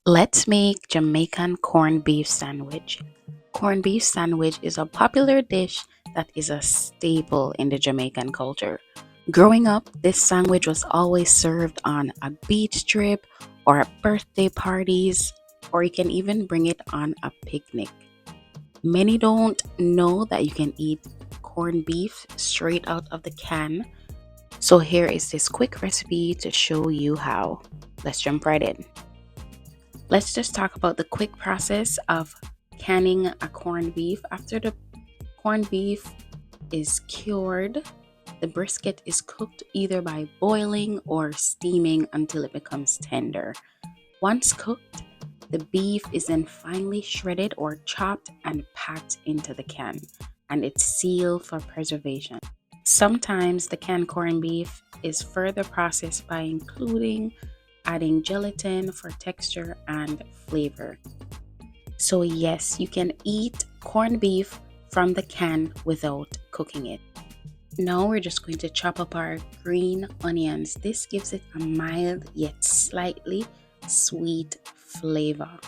Let's make Jamaican corned beef sandwich. Corned beef sandwich is a popular dish that is a staple in the Jamaican culture. Growing up, this sandwich was always served on a beach trip or at birthday parties, or you can even bring it on a picnic. Many don't know that you can eat corned beef straight out of the can. So here is this quick recipe to show you how. Let's jump right in. Let's just talk about the quick process of canning a corned beef. After the corned beef is cured, the brisket is cooked either by boiling or steaming until it becomes tender. Once cooked, the beef is then finely shredded or chopped and packed into the can, and it's sealed for preservation. Sometimes the canned corned beef is further processed by including adding gelatin for texture and flavor. So, yes, you can eat corned beef from the can without cooking it. Now we're just going to chop up our green onions. This gives it a mild yet slightly sweet flavor.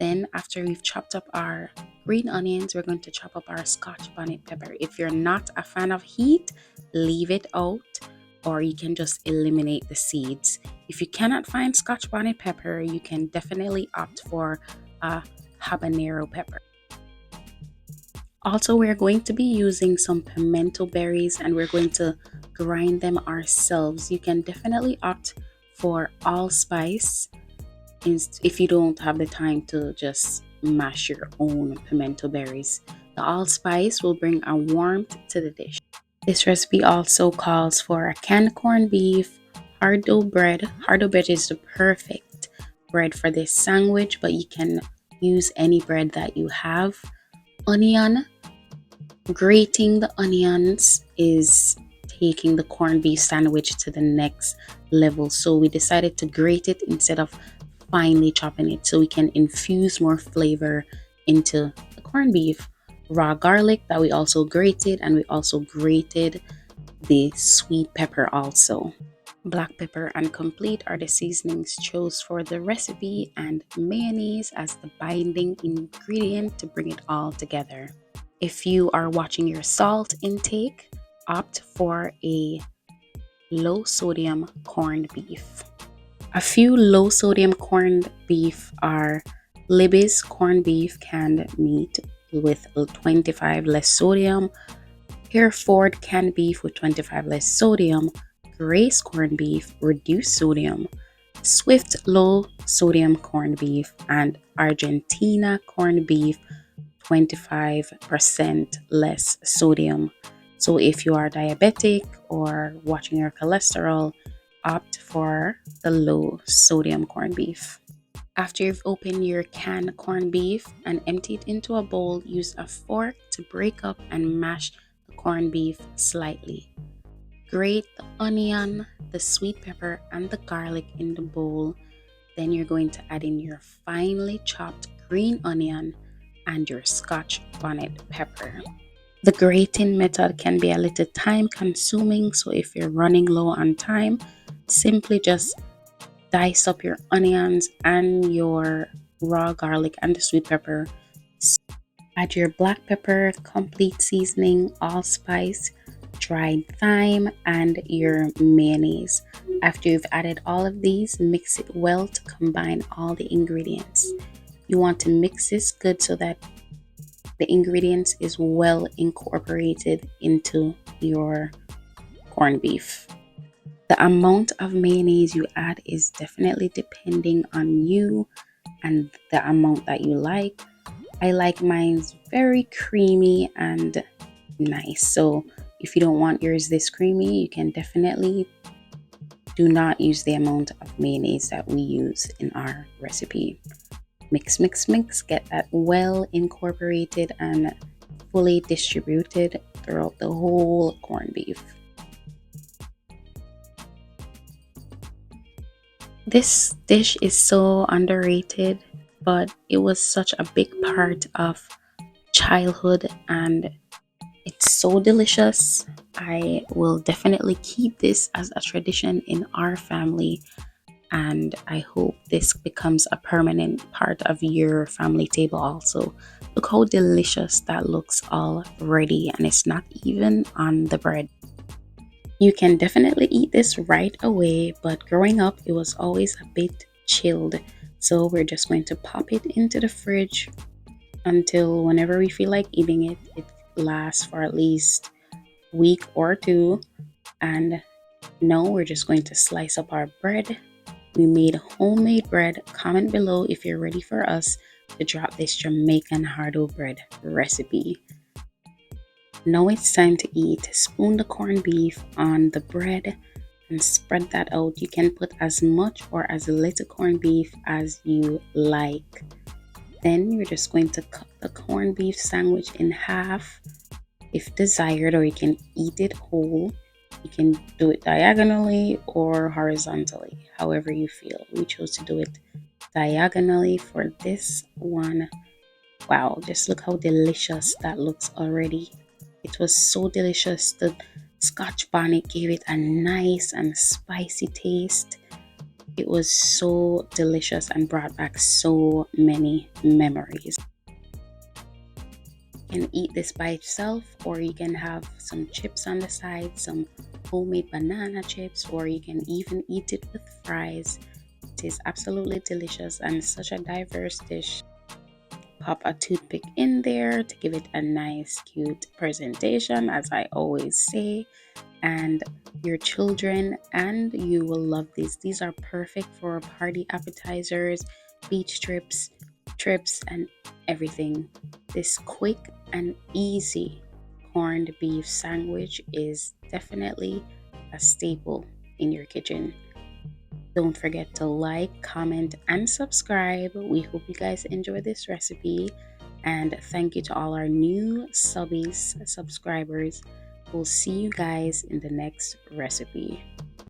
Then, after we've chopped up our green onions, we're going to chop up our scotch bonnet pepper. If you're not a fan of heat, leave it out, or you can just eliminate the seeds. If you cannot find scotch bonnet pepper, you can definitely opt for a habanero pepper. Also, we're going to be using some pimento berries and we're going to grind them ourselves. You can definitely opt for allspice if you don't have the time to just mash your own pimento berries. The allspice will bring a warmth to the dish. This recipe also calls for a canned corned beef, hard dough bread. Hard dough bread is the perfect bread for this sandwich, but you can use any bread that you have. Onion. Grating the onions is taking the corned beef sandwich to the next level. So we decided to grate it instead of finely chopping it so we can infuse more flavor into the corned beef. Raw garlic that we also grated, and we also grated the sweet pepper also. Black pepper and complete are the seasonings chose for the recipe, and mayonnaise as the binding ingredient to bring it all together. If you are watching your salt intake, opt for a low sodium corned beef. A few low sodium corned beef are Libby's corned beef canned meat with 25 less sodium, Hereford canned beef with 25 less sodium, Grace corned beef reduced sodium, Swift low sodium corned beef, and Argentina corned beef 25% less sodium. So if you are diabetic or watching your cholesterol, opt for the low sodium corned beef. After you've opened your canned corned beef and emptied into a bowl, use a fork to break up and mash the corned beef slightly. Grate the onion, the sweet pepper, and the garlic in the bowl. Then you're going to add in your finely chopped green onion and your scotch bonnet pepper. The grating method can be a little time consuming, so if you're running low on time, simply just dice up your onions and your raw garlic and the sweet pepper. Add your black pepper, complete seasoning, allspice, dried thyme, and your mayonnaise. After you've added all of these, mix it well to combine all the ingredients. You want to mix this good so that the ingredients is well incorporated into your corned beef. The amount of mayonnaise you add is definitely depending on you and the amount that you like. I like mine very creamy and nice. So if you don't want yours this creamy, you can definitely do not use the amount of mayonnaise that we use in our recipe. Mix, mix, mix, get that well incorporated and fully distributed throughout the whole corned beef. This dish is so underrated, but it was such a big part of childhood and it's so delicious. I will definitely keep this as a tradition in our family. and I hope this becomes a permanent part of your family table also. Look how delicious that looks already, and it's not even on the bread. You can definitely eat this right away, but growing up, it was always a bit chilled. So we're just going to pop it into the fridge until whenever we feel like eating it. It lasts for at least a week or two. And now we're just going to slice up our bread. We made homemade bread. Comment below if you're ready for us to drop this Jamaican hardo bread recipe. Now it's time to eat. Spoon the corned beef on the bread and spread that out. You can put as much or as little corned beef as you like. Then you're just going to cut the corned beef sandwich in half if desired, or you can eat it whole. You can do it diagonally or horizontally, however you feel. We chose to do it diagonally for this one. Wow, just look how delicious that looks already. It was so delicious. The Scotch bonnet gave it a nice and spicy taste. It was so delicious and brought back so many memories. You can eat this by itself, or you can have some chips on the side, some homemade banana chips, or you can even eat it with fries. It is absolutely delicious and such a diverse dish. Pop a toothpick in there to give it a nice, cute presentation, as I always say. And your children and you will love these. These are perfect for party appetizers, beach trips, and everything. This quick and easy corned beef sandwich is definitely a staple in your kitchen. Don't forget to like, comment, and subscribe. We hope you guys enjoy this recipe. And thank you to all our new subbies, subscribers. We'll see you guys in the next recipe.